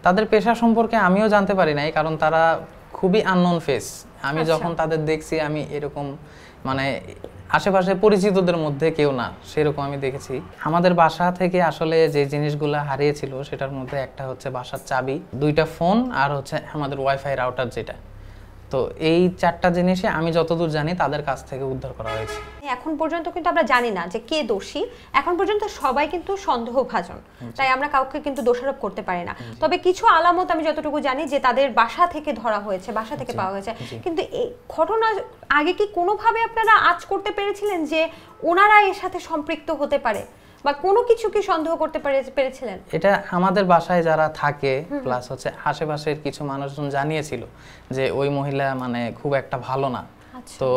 তাদের পেশা সম্পর্কে আমিও জানতে পারি নাই, কারণ তারা খুবই আননোন ফেস। আমি যখন তাদের দেখছি আমি এরকম মানে আশেপাশে পরিচিতদের মধ্যে কেউ না সেরকম আমি দেখেছি। আমাদের বাসা থেকে আসলে যে জিনিসগুলো হারিয়েছিল সেটার মধ্যে একটা হচ্ছে বাসার চাবি, 2টা ফোন, আর হচ্ছে আমাদের ওয়াইফাই রাউটার যেটা। তো এই 4টা জিনিসই আমি যতদূর জানি তাদের কাছ থেকে উদ্ধার করা হয়েছে। এখন পর্যন্ত কিন্তু আমরা জানি না যে কে দোষী। এখন পর্যন্ত সবাই কিন্তু সন্দেহভাজন, তাই আমরা কাউকে কিন্তু দোষারোপ করতে পারি না। তবে কিছু আলামত আমি যতটুকু জানি যে তাদের বাসা থেকে ধরা হয়েছে, বাসা থেকে পাওয়া হয়েছে। কিন্তু এই ঘটনা আগে কি কোনোভাবে আপনারা আঁচ করতে পেরেছিলেন যে ওনারা এর সাথে সম্পৃক্ত হতে পারে, বা কোনো কিছু কি সন্দেহ করতে পেরেছিলেন? এটা আমাদের বাসায় যারা থাকে প্লাস হচ্ছে আশেপাশের কিছু মানুষজন জানিয়েছিল যে ওই মহিলা মানে খুব একটা ভালো না। তো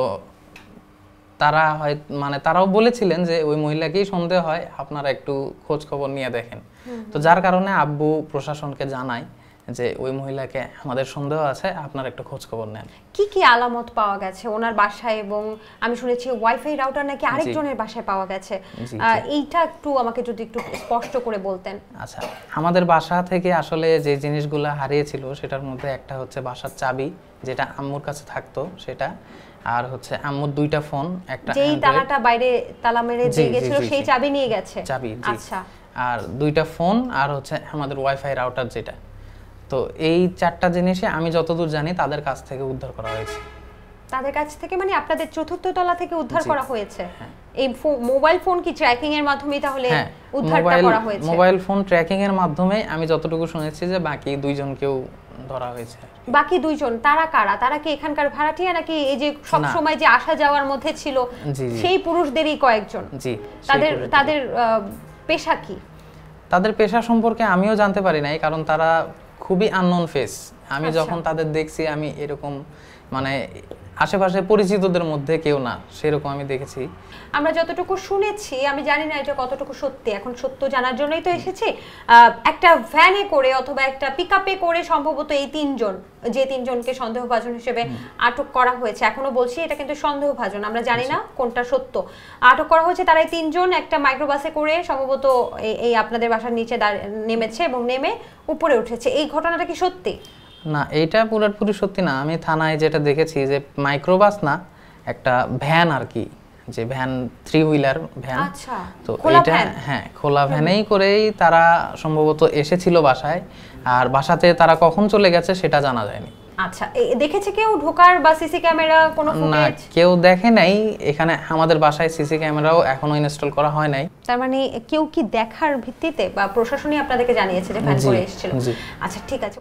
তারা হয় মানে তারাও বলেছিলেন যে ওই মহিলাকেই সন্দেহ হয়, আপনারা একটু খোঁজ খবর নিয়ে দেখেন। তো যার কারণে আব্বু প্রশাসনকে জানায় যে ওই মহিলাকে আমাদের সন্দেহ আছে, আপনারা একটু খোঁজ খবর নেন। কি কি আলামত পাওয়া গেছে ওনার বাসায়? এবং আমি শুনেছি ওয়াইফাই রাউটার নাকি আরেকজনের বাসায় পাওয়া গেছে, এইটা একটু আমাকে যদি একটু স্পষ্ট করে বলতেন। আচ্ছা, আমাদের বাসা থেকে আসলে যে জিনিসগুলো হারিয়েছিল সেটার মধ্যে একটা হচ্ছে বাসার চাবি, যেটা আম্মুর কাছে থাকতো সেটা, আর হচ্ছে আম্মুর 2টা ফোন, একটা যেই তালাটা বাইরে তালা মেরে দিয়ে গেছিল সেই চাবি নিয়ে গেছে। চাবি, আচ্ছা। আর 2টা ফোন, আর হচ্ছে আমাদের ওয়াইফাই রাউটার যেটা। তো এই 4টা জিনিসই আমি যতদূর জানি তাদের কাছ থেকে উদ্ধার করা হয়েছে। তাদের কাছ থেকে মানে আপনাদের চতুর্থ তলা থেকে উদ্ধার করা হয়েছে? এই মোবাইল ফোন কি ট্র্যাকিং এর মাধ্যমে তাহলে উদ্ধারটা করা হয়েছে? মোবাইল ফোন ট্র্যাকিং এর মাধ্যমে আমি যতটুকু শুনেছি যে বাকি 2জনকেও ধরা হয়েছে। বাকি 2জন তারা কারা? তারা কি এখানকার ভাড়াটিয়া নাকি এই যে সব সময় যে আসা যাওয়ার মধ্যে ছিল সেই পুরুষদেরই কয়েকজন? জি। তাদের পেশা কি? তাদের পেশা সম্পর্কে আমিও জানতে পারি নাই, কারণ তারা খুবই আননোন ফেস। আমি যখন তাদের দেখছি আমি এরকম মানে আশেপাশে পরিচিতদের মধ্যে কেউ না সেরকম আমি দেখেছি। আমরা যতটুকু শুনেছি, আমি জানি না এটা কতটুকু সত্যি, এখন সত্য জানার জন্যই তো এসেছি। একটা ভ্যানে করে অথবা একটা পিকআপে করে সম্ভবত এই 3জন, যে 3জনকে সন্দেহভাজন হিসেবে আটক করা হয়েছে, এখনো বলছি এটা কিন্তু সন্দেহভাজন, আমরা জানি না কোনটা সত্য, আটক করা হয়েছে। তারা এই 3জন একটা মাইক্রোবাসে করে সম্ভবত এই আপনাদের বাসার নিচে নেমেছে এবং নেমে উপরে উঠেছে। এই ঘটনাটা কি সত্যি? না, এটা পুরোপুরি সত্যি না। আমি থানায় যেটা দেখেছি যে মাইক্রোবাস না, একটা ভ্যান আর কি, যে ভ্যান 3 হুইলার ভ্যান। আচ্ছা, তো এটা হ্যাঁ খোলা ভ্যানেই করেই তারা সম্ভবত এসেছিল বাসায়, আর বাসাতে তারা কখন চলে গেছে সেটা জানা যায়নি। আচ্ছা, দেখেছে কেউ ঢোকার বা সিসি ক্যামেরা কোনো ফুটেজ? না, কেউ দেখে নাই। এখানে আমাদের বাসায় সিসি ক্যামেরাও এখনো ইনস্টল করা হয় নাই। তার মানে কেউ কি দেখার ভিত্তিতে বা প্রশাসনই আপনাদেরকে জানিয়েছে যে ভ্যান করে এসেছিল? আচ্ছা, ঠিক আছে।